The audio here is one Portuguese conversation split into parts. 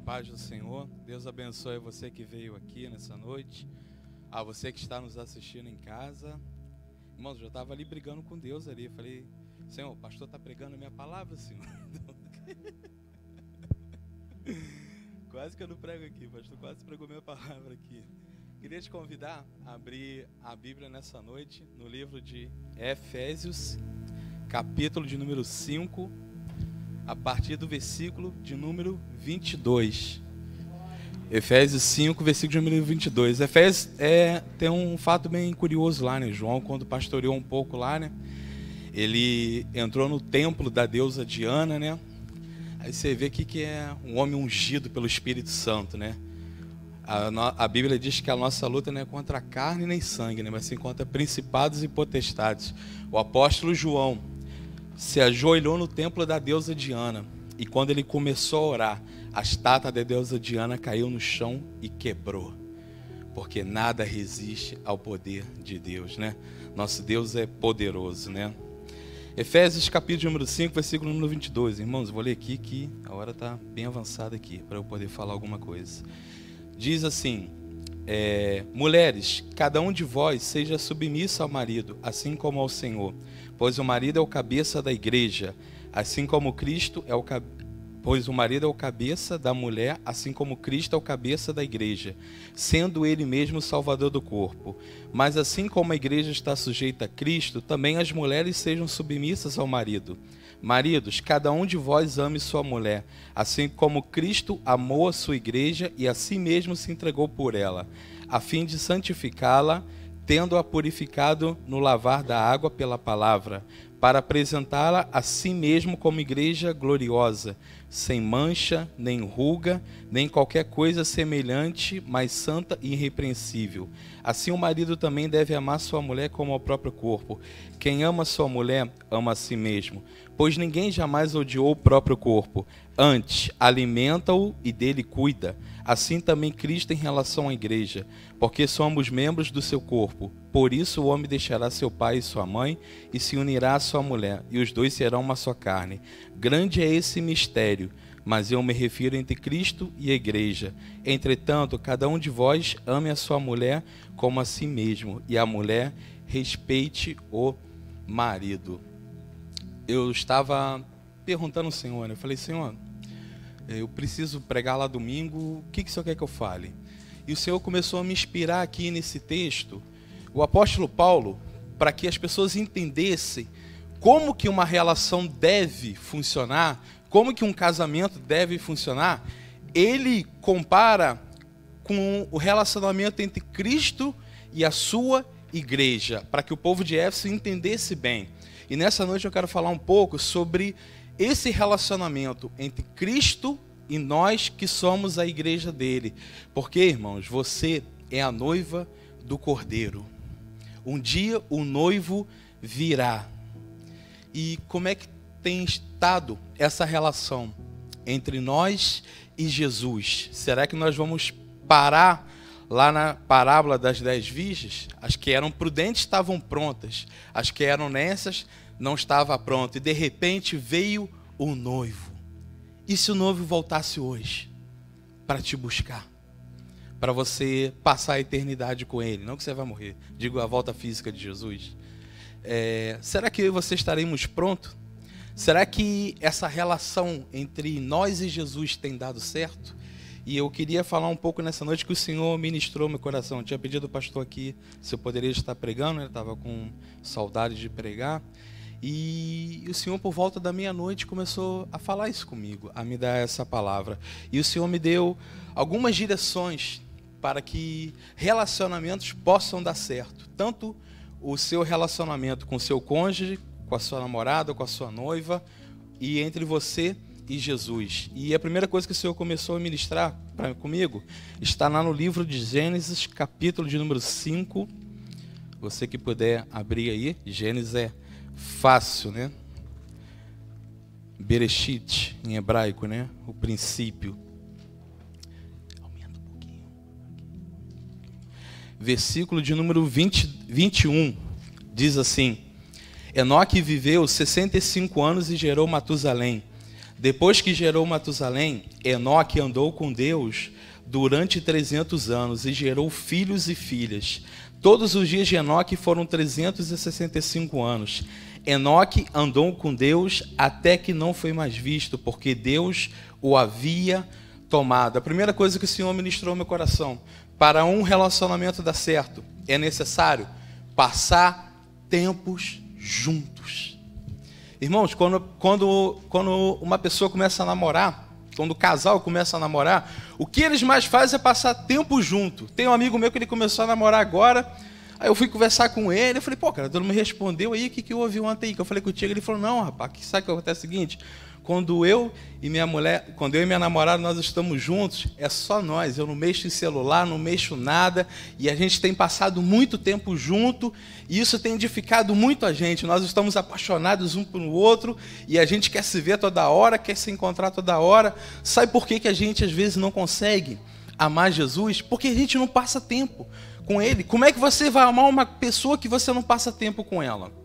paz do Senhor. Deus abençoe você que veio aqui nessa noite, a você que está nos assistindo em casa. Irmãos, eu já estava ali brigando com Deus ali. Falei, Senhor, o pastor está pregando a minha palavra, Senhor. Quase que eu não prego aqui, pastor quase pregou minha palavra aqui. Queria te convidar a abrir a Bíblia nessa noite no livro de Efésios, capítulo de número 5, a partir do versículo de número 22. Efésios 5, versículo de número 22. Efésios tem um fato bem curioso lá, né? João, quando pastoreou um pouco lá, né? Ele entrou no templo da deusa Diana, né? Aí você vê que é um homem ungido pelo Espírito Santo, né? A Bíblia diz que a nossa luta não é contra a carne nem sangue, né? Mas sim contra principados e potestades. O apóstolo João se ajoelhou no templo da deusa Diana, e quando ele começou a orar, a estátua da deusa Diana caiu no chão e quebrou, porque nada resiste ao poder de Deus, né? Nosso Deus é poderoso, né? Efésios capítulo número 5, versículo número 22. Irmãos, eu vou ler aqui que a hora está bem avançada aqui, para eu poder falar alguma coisa. Diz assim: mulheres, cada um de vós seja submisso ao marido, assim como ao Senhor, pois o marido é o cabeça da igreja, assim como Cristo é o pois o marido é o cabeça da mulher, assim como Cristo é o cabeça da igreja, sendo ele mesmo o salvador do corpo. Mas assim como a igreja está sujeita a Cristo, também as mulheres sejam submissas ao marido. Maridos, cada um de vós ame sua mulher, assim como Cristo amou a sua igreja e a si mesmo se entregou por ela, a fim de santificá-la, tendo-a purificado no lavar da água pela palavra, para apresentá-la a si mesmo como igreja gloriosa, sem mancha, nem ruga, nem qualquer coisa semelhante, mas santa e irrepreensível. Assim o marido também deve amar sua mulher como ao próprio corpo. Quem ama sua mulher, ama a si mesmo. Pois ninguém jamais odiou o próprio corpo, antes alimenta-o e dele cuida. Assim também Cristo em relação à igreja, porque somos membros do seu corpo. Por isso o homem deixará seu pai e sua mãe e se unirá à sua mulher, e os dois serão uma só carne. Grande é esse mistério, mas eu me refiro entre Cristo e a igreja. Entretanto, cada um de vós ame a sua mulher como a si mesmo, e a mulher respeite o marido. Eu estava perguntando ao Senhor, eu falei, Senhor, eu preciso pregar lá domingo, o que o Senhor quer que eu fale? E o Senhor começou a me inspirar aqui nesse texto, o apóstolo Paulo, para que as pessoas entendessem como que uma relação deve funcionar, como que um casamento deve funcionar. Ele compara com o relacionamento entre Cristo e a sua igreja, para que o povo de Éfeso entendesse bem. E nessa noite eu quero falar um pouco sobre esse relacionamento entre Cristo e nós que somos a igreja dele. Porque, irmãos, você é a noiva do Cordeiro. Um dia o noivo virá. E como é que tem estado essa relação entre nós e Jesus? Será que nós vamos parar lá na parábola das 10 virgens? As que eram prudentes estavam prontas, as que eram nessas não estavam prontas, e de repente veio o noivo. E se o noivo voltasse hoje para te buscar, para você passar a eternidade com ele, não que você vai morrer, digo a volta física de Jesus, será que eu e você estaremos prontos? Será que essa relação entre nós e Jesus tem dado certo? E eu queria falar um pouco nessa noite que o Senhor ministrou meu coração. Eu tinha pedido ao pastor aqui se eu poderia estar pregando, ele estava com saudade de pregar. E o Senhor, por volta da meia-noite, começou a falar isso comigo, a me dar essa palavra. E o Senhor me deu algumas direções para que relacionamentos possam dar certo. Tanto o seu relacionamento com o seu cônjuge, com a sua namorada, com a sua noiva, e entre você e Jesus. E a primeira coisa que o Senhor começou a ministrar comigo está lá no livro de Gênesis, capítulo de número 5. Você que puder abrir aí, Gênesis é fácil, né? Bereshit, em hebraico, né? O princípio. Aumenta um pouquinho. Versículo de número 21, diz assim: Enoque viveu 65 anos e gerou Matusalém. Depois que gerou Matusalém, Enoque andou com Deus durante 300 anos e gerou filhos e filhas. Todos os dias de Enoque foram 365 anos. Enoque andou com Deus até que não foi mais visto, porque Deus o havia tomado. A primeira coisa que o Senhor ministrou no meu coração: para um relacionamento dar certo, é necessário passar tempos juntos. Irmãos, quando uma pessoa começa a namorar, quando o casal começa a namorar, o que eles mais fazem é passar tempo junto. Tem um amigo meu que ele começou a namorar agora, aí eu fui conversar com ele, eu falei, pô, cara, tu não me respondeu aí, o que houve ontem aí? Que eu falei contigo, ele falou, não, rapaz, sabe o que acontece? É o seguinte, quando eu e minha namorada, nós estamos juntos, é só nós, eu não mexo em celular, não mexo nada, e a gente tem passado muito tempo junto, e isso tem edificado muito a gente, nós estamos apaixonados um pelo outro, e a gente quer se ver toda hora, quer se encontrar toda hora. Sabe por que a gente às vezes não consegue amar Jesus? Porque a gente não passa tempo com Ele. Como é que você vai amar uma pessoa que você não passa tempo com ela?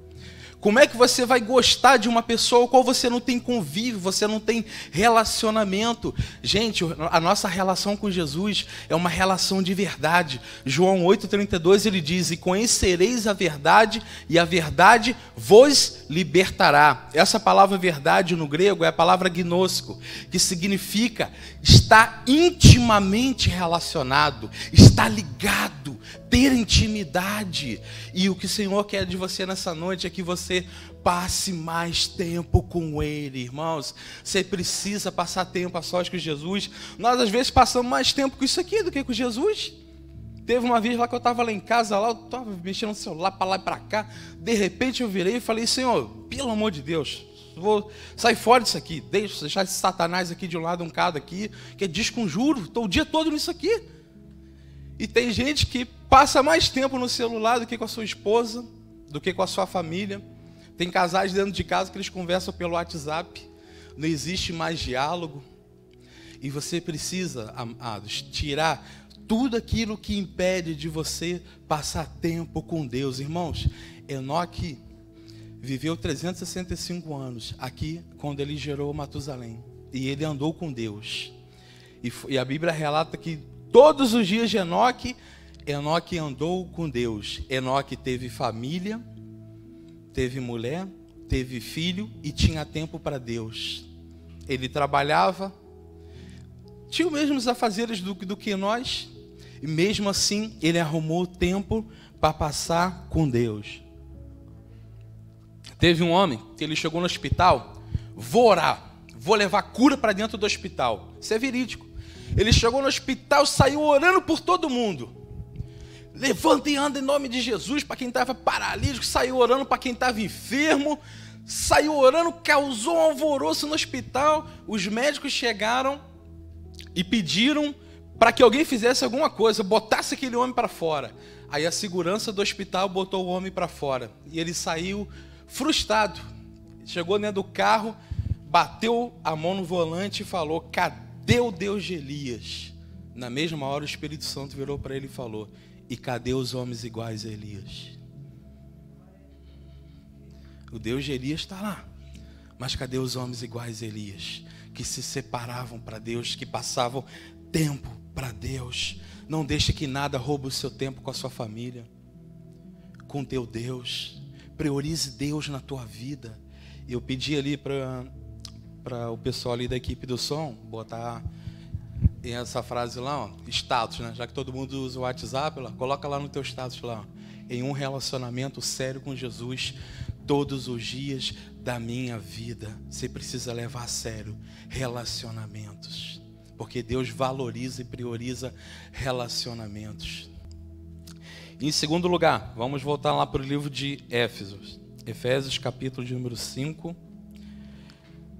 Como é que você vai gostar de uma pessoa com a qual você não tem convívio, você não tem relacionamento? Gente, a nossa relação com Jesus é uma relação de verdade. João 8,32 ele diz, e conhecereis a verdade, e a verdade vos libertará. Essa palavra verdade no grego é a palavra gnosko, que significa estar intimamente relacionado, estar ligado, ter intimidade. E o que o Senhor quer de você nessa noite é que você passe mais tempo com Ele, irmãos. Você precisa passar tempo a sós com Jesus. Nós às vezes passamos mais tempo com isso aqui do que com Jesus. Teve uma vez lá que eu estava lá em casa, lá, eu estava mexendo no celular para lá e para cá. De repente eu virei e falei, Senhor, pelo amor de Deus, vou sair fora disso aqui. Deixar esse Satanás aqui de um lado, um cada aqui, que é desconjuro. Estou o dia todo nisso aqui. E tem gente que passa mais tempo no celular do que com a sua esposa, do que com a sua família. Tem casais dentro de casa que eles conversam pelo WhatsApp. Não existe mais diálogo. E você precisa, amados, tirar tudo aquilo que impede de você passar tempo com Deus. Irmãos, Enoque viveu 365 anos aqui quando ele gerou Matusalém. E ele andou com Deus. E a Bíblia relata que todos os dias de Enoque andou com Deus. Enoque teve família, teve mulher, teve filho e tinha tempo para Deus. Ele trabalhava, tinha os mesmos afazeres do que nós, e mesmo assim ele arrumou tempo para passar com Deus. Teve um homem que ele chegou no hospital, vou orar, vou levar cura para dentro do hospital. Isso é verídico. Ele chegou no hospital, saiu orando por todo mundo. Levanta e anda em nome de Jesus para quem estava paralítico, saiu orando para quem estava enfermo, saiu orando, causou um alvoroço no hospital. Os médicos chegaram e pediram para que alguém fizesse alguma coisa, botasse aquele homem para fora. Aí a segurança do hospital botou o homem para fora. E ele saiu frustrado. Chegou dentro do carro, bateu a mão no volante e falou, cadê o Deus de Elias? Na mesma hora o Espírito Santo virou para ele e falou, e cadê os homens iguais a Elias? O Deus de Elias está lá, mas cadê os homens iguais a Elias? Que se separavam para Deus, que passavam tempo para Deus. Não deixe que nada roube o seu tempo com a sua família, com teu Deus. Priorize Deus na tua vida. Eu pedi ali para o pessoal ali da equipe do som botar essa frase lá, ó, status, né? Já que todo mundo usa o WhatsApp, lá, coloca lá no teu status lá, ó, em um relacionamento sério com Jesus, todos os dias da minha vida. Você precisa levar a sério relacionamentos, porque Deus valoriza e prioriza relacionamentos. Em segundo lugar, vamos voltar lá para o livro de Efésios, capítulo de número 5,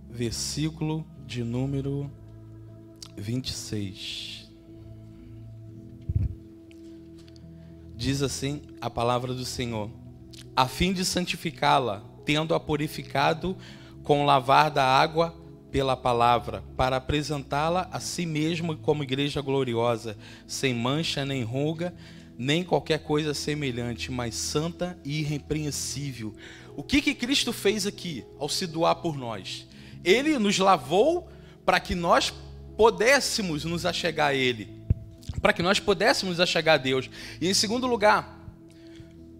versículo de número 26. Diz assim a palavra do Senhor: a fim de santificá-la, tendo-a purificado com o lavar da água pela palavra, para apresentá-la a si mesmo como igreja gloriosa, sem mancha nem ruga, nem qualquer coisa semelhante, mas santa e irrepreensível. O que Cristo fez aqui ao se doar por nós? Ele nos lavou para que nós pudéssemos nos achegar a Ele, para que nós pudéssemos nos achegar a Deus. E em segundo lugar,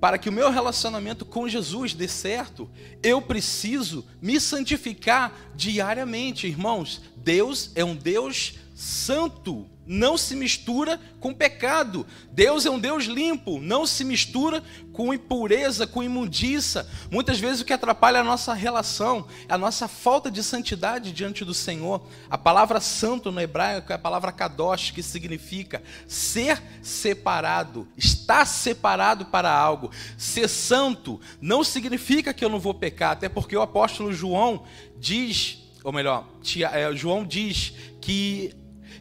para que o meu relacionamento com Jesus dê certo, eu preciso me santificar diariamente. Irmãos, Deus é um Deus santo, não se mistura com pecado. Deus é um Deus limpo, não se mistura com impureza, com imundícia. Muitas vezes o que atrapalha a nossa relação é a nossa falta de santidade diante do Senhor. A palavra santo no hebraico é a palavra kadosh, que significa ser separado, estar separado para algo. Ser santo não significa que eu não vou pecar, até porque o apóstolo João diz, ou melhor, João diz que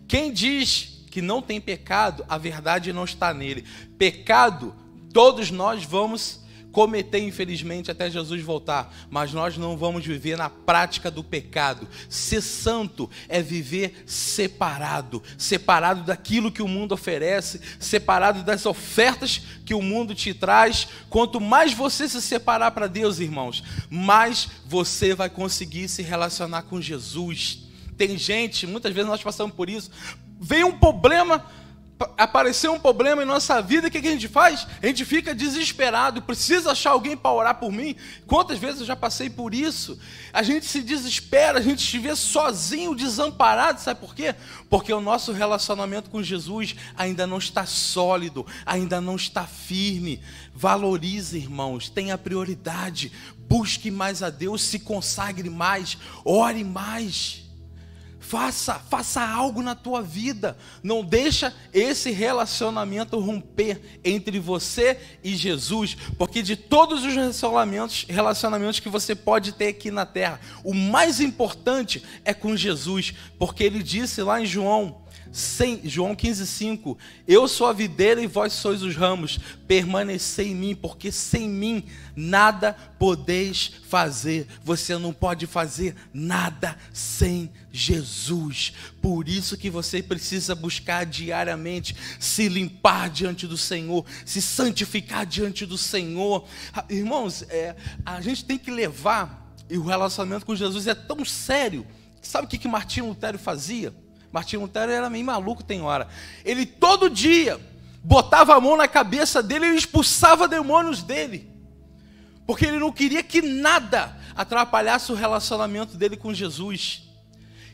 quem diz que não tem pecado, a verdade não está nele. Pecado, todos nós vamos cometer, infelizmente, até Jesus voltar, mas nós não vamos viver na prática do pecado. Ser santo é viver separado, separado daquilo que o mundo oferece, separado das ofertas que o mundo te traz. Quanto mais você se separar para Deus, irmãos, mais você vai conseguir se relacionar com Jesus. Tem gente, muitas vezes nós passamos por isso, vem um problema, apareceu um problema em nossa vida, o que a gente faz? A gente fica desesperado, precisa achar alguém para orar por mim. Quantas vezes eu já passei por isso? A gente se desespera, a gente se vê sozinho, desamparado, sabe por quê? Porque o nosso relacionamento com Jesus ainda não está sólido, ainda não está firme. Valorize, irmãos, tenha prioridade, busque mais a Deus, se consagre mais, ore mais. Faça algo na tua vida. Não deixa esse relacionamento romper entre você e Jesus, porque de todos os relacionamentos que você pode ter aqui na terra, o mais importante é com Jesus, porque ele disse lá em João 15:5, eu sou a videira e vós sois os ramos, permanecei em mim, porque sem mim nada podeis fazer. Você não pode fazer nada sem Jesus. Por isso que você precisa buscar diariamente se limpar diante do Senhor, se santificar diante do Senhor. Irmãos, a gente tem que levar, e o relacionamento com Jesus é tão sério. Sabe o que Martinho Lutero fazia? Martinho Lutero era meio maluco, tem hora. Ele todo dia botava a mão na cabeça dele e expulsava demônios dele, porque ele não queria que nada atrapalhasse o relacionamento dele com Jesus.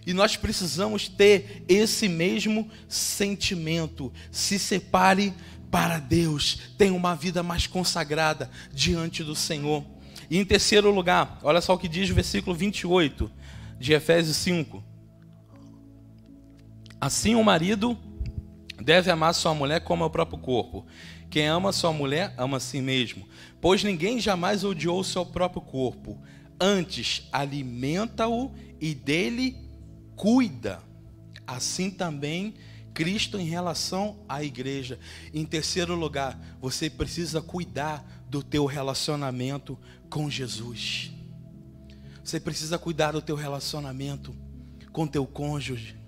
E nós precisamos ter esse mesmo sentimento. Se separe para Deus, tenha uma vida mais consagrada diante do Senhor. E em terceiro lugar, olha só o que diz o versículo 28 de Efésios 5. Assim o marido deve amar sua mulher como ao próprio corpo. Quem ama sua mulher, ama a si mesmo. Pois ninguém jamais odiou o seu próprio corpo. Antes, alimenta-o e dele cuida. Assim também Cristo em relação à igreja. Em terceiro lugar, você precisa cuidar do teu relacionamento com Jesus. Você precisa cuidar do teu relacionamento com teu cônjuge.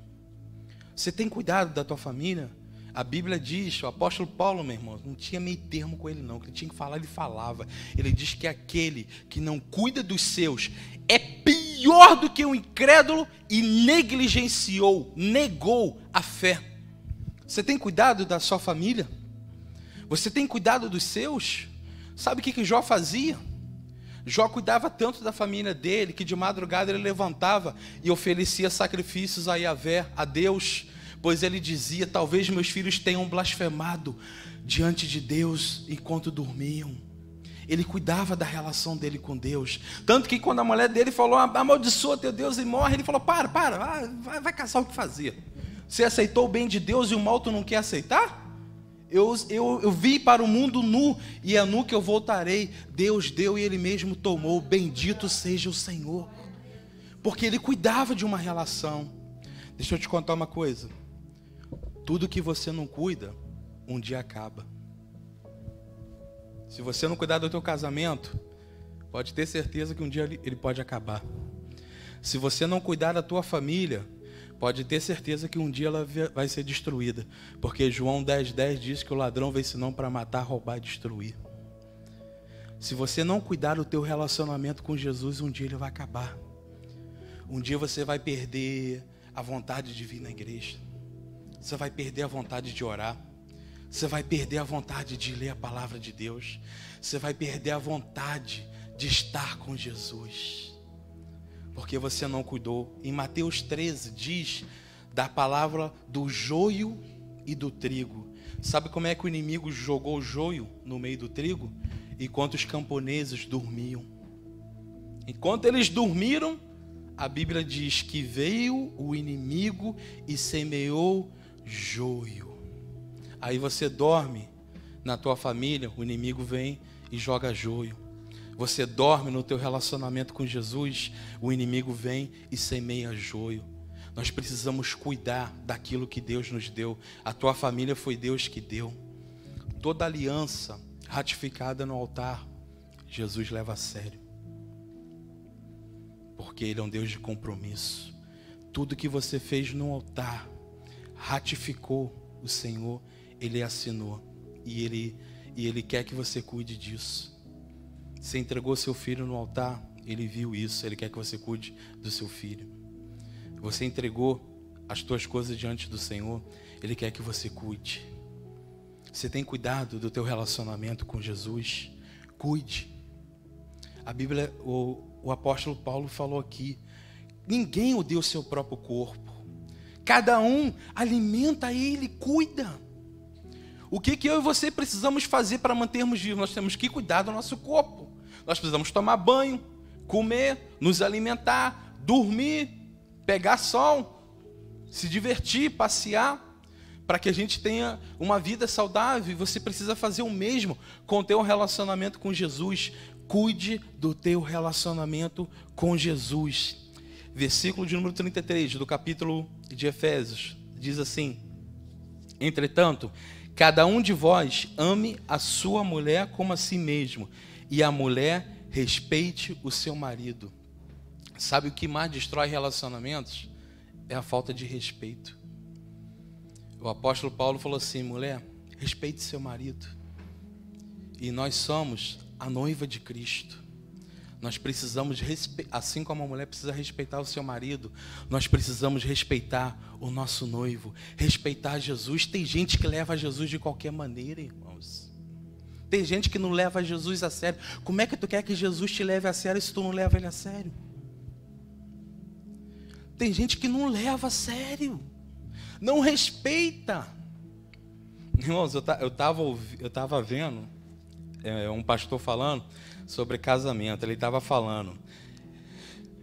Você tem cuidado da tua família? A Bíblia diz, o apóstolo Paulo, meu irmão, não tinha meio termo com ele não, que ele tinha que falar, ele falava. Ele diz que aquele que não cuida dos seus é pior do que o incrédulo e negou a fé. Você tem cuidado da sua família? Você tem cuidado dos seus? Sabe o que Jó fazia? Jó cuidava tanto da família dele, que de madrugada ele levantava e oferecia sacrifícios a Yahvé, a Deus, pois ele dizia, talvez meus filhos tenham blasfemado diante de Deus enquanto dormiam. Ele cuidava da relação dele com Deus, tanto que quando a mulher dele falou, amaldiçoa teu Deus e morre, ele falou, vai caçar o que fazer. Você aceitou o bem de Deus e o mal tu não quer aceitar? Eu vim para o mundo nu, e é nu que eu voltarei. Deus deu e Ele mesmo tomou. Bendito seja o Senhor. Porque Ele cuidava de uma relação. Deixa eu te contar uma coisa. Tudo que você não cuida, um dia acaba. Se você não cuidar do teu casamento, pode ter certeza que um dia ele pode acabar. Se você não cuidar da tua família, pode ter certeza que um dia ela vai ser destruída. Porque João 10:10 diz que o ladrão vem senão para matar, roubar e destruir. Se você não cuidar do teu relacionamento com Jesus, um dia ele vai acabar. Um dia você vai perder a vontade de vir na igreja. Você vai perder a vontade de orar. Você vai perder a vontade de ler a palavra de Deus. Você vai perder a vontade de estar com Jesus. Porque você não cuidou. Em Mateus 13 diz da palavra do joio e do trigo. Sabe como é que o inimigo jogou o joio no meio do trigo? Enquanto os camponeses dormiam. Enquanto eles dormiram, a Bíblia diz que veio o inimigo e semeou joio. Aí você dorme na tua família, o inimigo vem e joga joio. Você dorme no teu relacionamento com Jesus, o inimigo vem e semeia joio. Nós precisamos cuidar daquilo que Deus nos deu. A tua família foi Deus que deu. Toda aliança ratificada no altar, Jesus leva a sério. Porque Ele é um Deus de compromisso. Tudo que você fez no altar, ratificou o Senhor, Ele assinou. E Ele quer que você cuide disso. Você entregou seu filho no altar, Ele viu isso, Ele quer que você cuide do seu filho. Você entregou as tuas coisas diante do Senhor, Ele quer que você cuide. Você tem cuidado do teu relacionamento com Jesus? Cuide. A Bíblia, o apóstolo Paulo falou aqui, ninguém odeia o seu próprio corpo. Cada um alimenta ele, cuida. O que eu e você precisamos fazer para mantermos vivos? Nós temos que cuidar do nosso corpo. Nós precisamos tomar banho, comer, nos alimentar, dormir, pegar sol, se divertir, passear, para que a gente tenha uma vida saudável. Você precisa fazer o mesmo com o teu relacionamento com Jesus. Cuide do teu relacionamento com Jesus. Versículo de número 33 do capítulo de Efésios diz assim: entretanto, cada um de vós ame a sua mulher como a si mesmo, e a mulher respeite o seu marido. Sabe o que mais destrói relacionamentos? É a falta de respeito. O apóstolo Paulo falou assim: mulher, respeite seu marido. E nós somos a noiva de Cristo. Nós precisamos, assim como a mulher precisa respeitar o seu marido, nós precisamos respeitar o nosso noivo, respeitar Jesus. Tem gente que leva Jesus de qualquer maneira, irmãos. Tem gente que não leva Jesus a sério. Como é que tu quer que Jesus te leve a sério se tu não leva ele a sério? Tem gente que não leva a sério, não respeita. Irmãos, eu estava vendo um pastor falando sobre casamento. Ele estava falando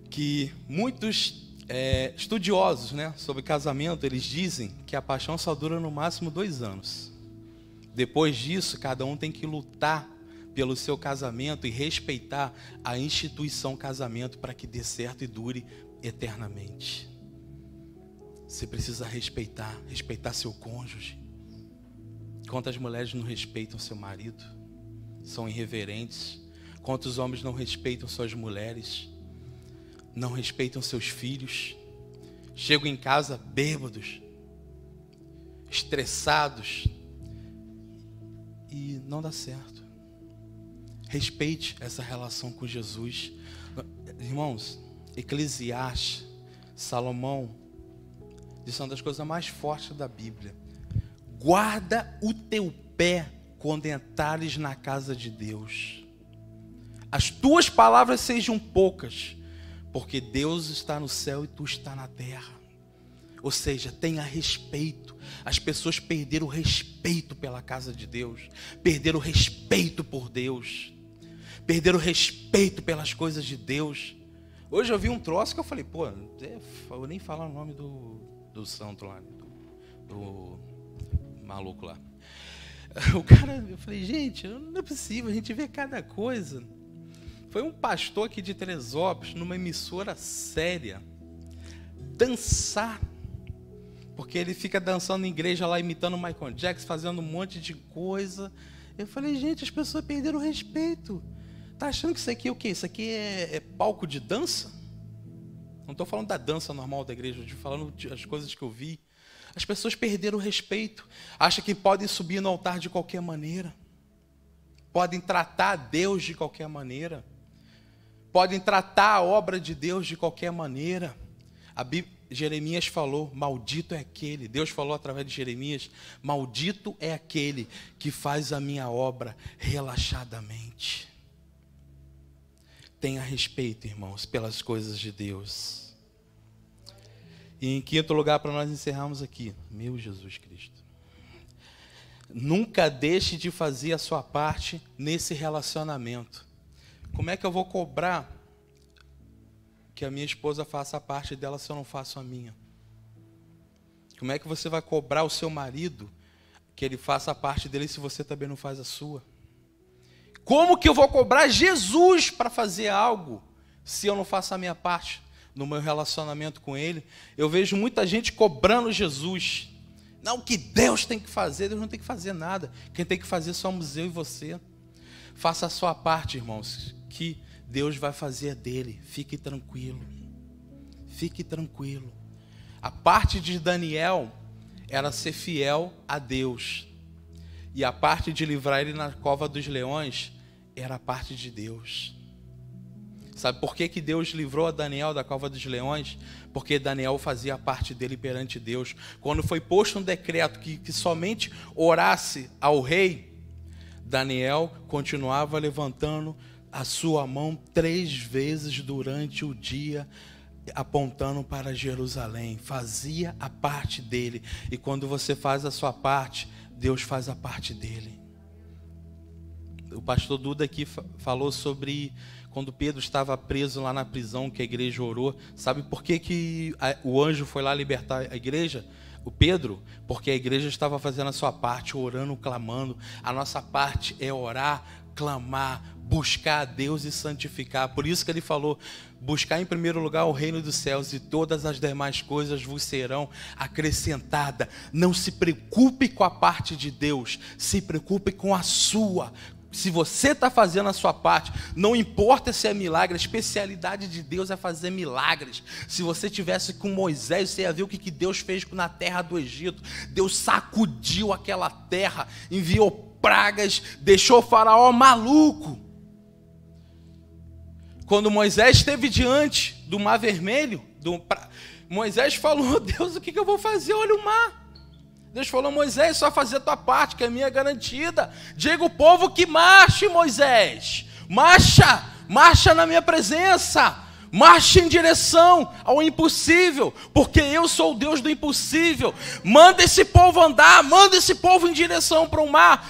que muitos estudiosos, sobre casamento, eles dizem que a paixão só dura no máximo 2 anos. Depois disso, cada um tem que lutar pelo seu casamento e respeitar a instituição casamento para que dê certo e dure eternamente. Você precisa respeitar seu cônjuge. Quantas mulheres não respeitam seu marido? São irreverentes. Quantos homens não respeitam suas mulheres? Não respeitam seus filhos? Chegam em casa bêbados, estressados, e não dá certo. Respeite essa relação com Jesus. Irmãos, Eclesiastes, Salomão, isso é uma das coisas mais fortes da Bíblia. Guarda o teu pé quando entrares na casa de Deus. As tuas palavras sejam poucas, porque Deus está no céu e tu está na terra. Ou seja, tenha respeito. As pessoas perderam o respeito pela casa de Deus, perderam o respeito por Deus, perderam o respeito pelas coisas de Deus. Hoje eu vi um troço que eu falei, eu vou nem falar o nome do santo lá, do maluco lá. O cara, eu falei, gente, não é possível, a gente vê cada coisa. Foi um pastor aqui de Teresópolis, numa emissora séria, dançar, porque ele fica dançando em igreja lá, imitando o Michael Jackson, fazendo um monte de coisa. Eu falei, gente, as pessoas perderam o respeito. Tá achando que isso aqui é o quê? Isso aqui é palco de dança? Não estou falando da dança normal da igreja, estou falando das coisas que eu vi. As pessoas perderam o respeito. Acham que podem subir no altar de qualquer maneira. Podem tratar Deus de qualquer maneira. podem tratar a obra de Deus de qualquer maneira. Jeremias falou, maldito é aquele, Deus falou através de Jeremias, maldito é aquele que faz a minha obra relaxadamente. Tenha respeito, irmãos, pelas coisas de Deus. E em quinto lugar, para nós encerrarmos aqui, meu Jesus Cristo, nunca deixe de fazer a sua parte nesse relacionamento. Como é que eu vou cobrar que a minha esposa faça a parte dela se eu não faço a minha? Como é que você vai cobrar o seu marido que ele faça a parte dele se você também não faz a sua? Como que eu vou cobrar Jesus para fazer algo se eu não faço a minha parte no meu relacionamento com ele? Eu vejo muita gente cobrando Jesus. Não, o que Deus tem que fazer, Deus não tem que fazer nada. Quem tem que fazer somos eu e você. Faça a sua parte, irmãos, que Deus vai fazer dele. Fique tranquilo. Fique tranquilo. A parte de Daniel era ser fiel a Deus. E a parte de livrar ele na cova dos leões era a parte de Deus. Sabe por que que Deus livrou a Daniel da cova dos leões? Porque Daniel fazia a parte dele perante Deus. Quando foi posto um decreto que somente orasse ao rei, Daniel continuava levantando a sua mão 3 vezes durante o dia, apontando para Jerusalém. Fazia a parte dele. E quando você faz a sua parte, Deus faz a parte dele. O pastor Duda aqui falou sobre quando Pedro estava preso lá na prisão, que a igreja orou. Sabe por que o anjo foi lá libertar a igreja? O Pedro? Porque a igreja estava fazendo a sua parte, orando, clamando. A nossa parte é orar, clamar, buscar a Deus e santificar. Por isso que ele falou, buscar em primeiro lugar o reino dos céus e todas as demais coisas vos serão acrescentadas. Não se preocupe com a parte de Deus, se preocupe com a sua. Se você está fazendo a sua parte, não importa se é milagre, a especialidade de Deus é fazer milagres. Se você tivesse com Moisés, você ia ver o que Deus fez na terra do Egito. Deus sacudiu aquela terra, enviou pragas, deixou o faraó maluco. Quando Moisés esteve diante do mar vermelho, Moisés falou, Deus, o que eu vou fazer? Olha o mar. Deus falou, Moisés, só fazer a tua parte, que é minha garantida. Diga o povo que marche, Moisés. Marcha na minha presença. Marche em direção ao impossível, porque eu sou o Deus do impossível. Manda esse povo andar, manda esse povo em direção para o mar.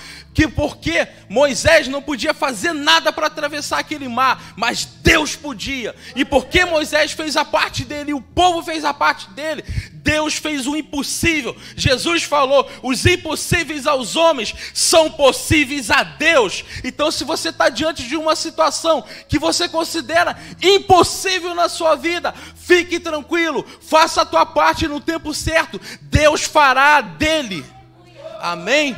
Porque Moisés não podia fazer nada para atravessar aquele mar, mas Deus podia. E porque Moisés fez a parte dele e o povo fez a parte dele, Deus fez o impossível. Jesus falou, os impossíveis aos homens são possíveis a Deus. Então se você está diante de uma situação que você considera impossível na sua vida, fique tranquilo, faça a tua parte no tempo certo, Deus fará dele. Amém?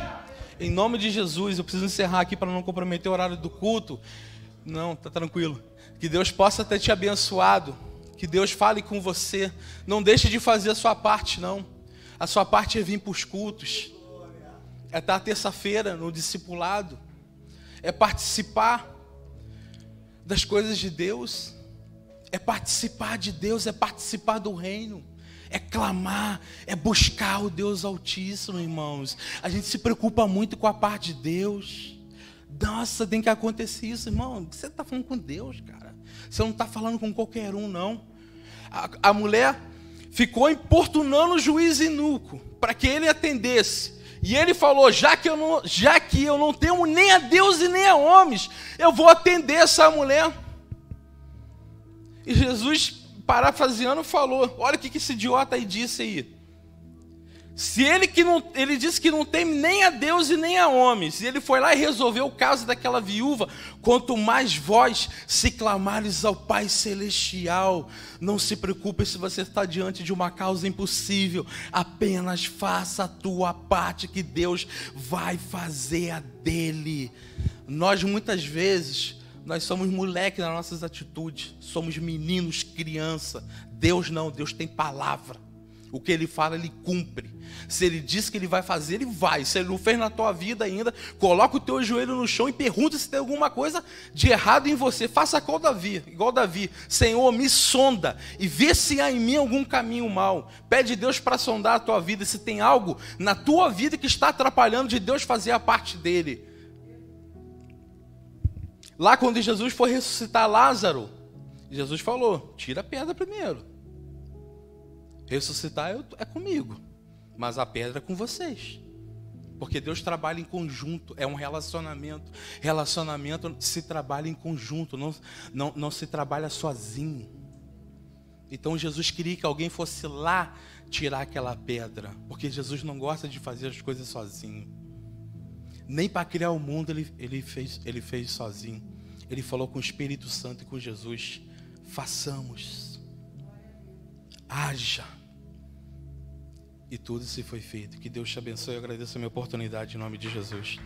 Em nome de Jesus, eu preciso encerrar aqui para não comprometer o horário do culto. Não, tá tranquilo. Que Deus possa ter te abençoado. Que Deus fale com você. Não deixe de fazer a sua parte, não. A sua parte é vir para os cultos. É estar terça-feira no discipulado. É participar das coisas de Deus. É participar de Deus, é participar do reino. É clamar, é buscar o Deus Altíssimo, irmãos. A gente se preocupa muito com a parte de Deus. Nossa, tem que acontecer isso, irmão. Você está falando com Deus, cara. Você não está falando com qualquer um, não. A mulher ficou importunando o juiz Eunuco para que ele atendesse. E ele falou, já que eu não tenho nem a Deus e nem a homens, eu vou atender essa mulher. E Jesus, parafraseando, falou, olha o que esse idiota aí disse aí. Se ele disse que não tem nem a Deus e nem a homens, e ele foi lá e resolveu o caso daquela viúva, quanto mais vós se clamares ao Pai Celestial, não se preocupe se você está diante de uma causa impossível, apenas faça a tua parte que Deus vai fazer a dele. Nós muitas vezes, nós somos moleque nas nossas atitudes, somos meninos, criança. Deus não, Deus tem palavra. O que ele fala, ele cumpre. Se ele diz que ele vai fazer, ele vai. Se ele não fez na tua vida ainda, coloca o teu joelho no chão e pergunta se tem alguma coisa de errado em você. Faça igual Davi. Senhor, me sonda e vê se há em mim algum caminho mau. Pede a Deus para sondar a tua vida, se tem algo na tua vida que está atrapalhando de Deus fazer a parte dele. Lá quando Jesus foi ressuscitar Lázaro, Jesus falou, tira a pedra primeiro. Ressuscitar é comigo, mas a pedra é com vocês. Porque Deus trabalha em conjunto, é um relacionamento. Relacionamento se trabalha em conjunto, não se trabalha sozinho. Então Jesus queria que alguém fosse lá tirar aquela pedra, porque Jesus não gosta de fazer as coisas sozinho. Nem para criar o mundo ele fez sozinho. Ele falou com o Espírito Santo e com Jesus, façamos. Haja. E tudo se foi feito. Que Deus te abençoe. Eu agradeço a minha oportunidade em nome de Jesus.